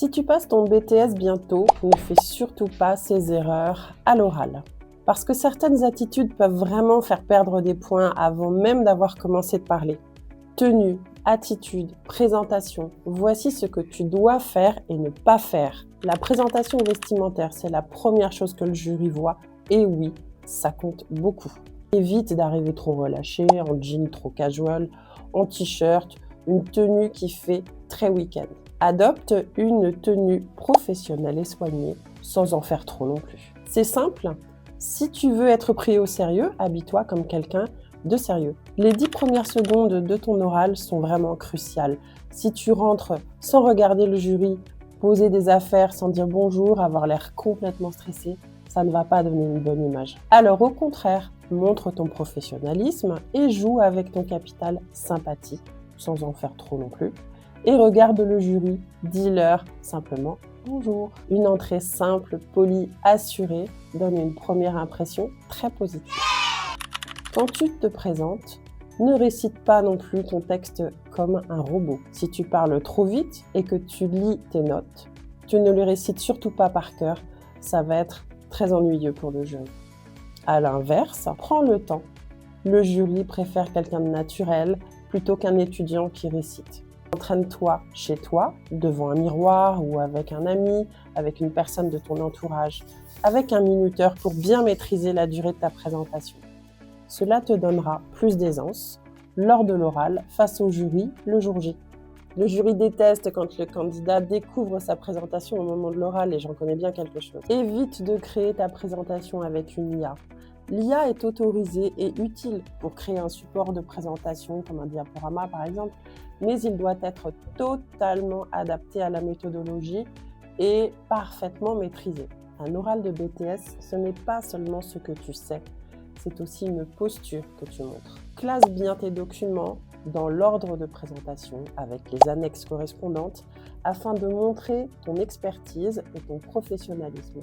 Si tu passes ton BTS bientôt, ne fais surtout pas ces erreurs à l'oral. Parce que certaines attitudes peuvent vraiment faire perdre des points avant même d'avoir commencé de parler. Tenue, attitude, présentation, voici ce que tu dois faire et ne pas faire. La présentation vestimentaire, c'est la première chose que le jury voit, et oui, ça compte beaucoup. Évite d'arriver trop relâché, en jean trop casual, en t-shirt, une tenue qui fait très week-end. Adopte une tenue professionnelle et soignée, sans en faire trop non plus. C'est simple, si tu veux être pris au sérieux, habille-toi comme quelqu'un de sérieux. Les 10 premières secondes de ton oral sont vraiment cruciales. Si tu rentres sans regarder le jury, poser des affaires sans dire bonjour, avoir l'air complètement stressé, ça ne va pas donner une bonne image. Alors au contraire, montre ton professionnalisme et joue avec ton capital sympathie, sans en faire trop non plus. Et regarde le jury, dis-leur simplement bonjour. Une entrée simple, polie, assurée donne une première impression très positive. Quand tu te présentes, ne récite pas non plus ton texte comme un robot. Si tu parles trop vite et que tu lis tes notes, tu ne les récites surtout pas par cœur, ça va être très ennuyeux pour le jury. À l'inverse, prends le temps. Le jury préfère quelqu'un de naturel plutôt qu'un étudiant qui récite. Entraîne-toi chez toi, devant un miroir ou avec un ami, avec une personne de ton entourage, avec un minuteur pour bien maîtriser la durée de ta présentation. Cela te donnera plus d'aisance lors de l'oral face au jury le jour J. Le jury déteste quand le candidat découvre sa présentation au moment de l'oral et j'en connais bien quelque chose. Évite de créer ta présentation avec une IA. L'IA est autorisée et utile pour créer un support de présentation comme un diaporama par exemple, mais il doit être totalement adapté à la méthodologie et parfaitement maîtrisé. Un oral de BTS, ce n'est pas seulement ce que tu sais, c'est aussi une posture que tu montres. Classe bien tes documents dans l'ordre de présentation avec les annexes correspondantes afin de montrer ton expertise et ton professionnalisme.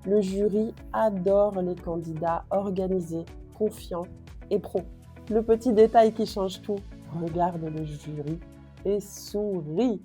Le jury adore les candidats organisés, confiants et pros. Le petit détail qui change tout, regarde le jury et souris.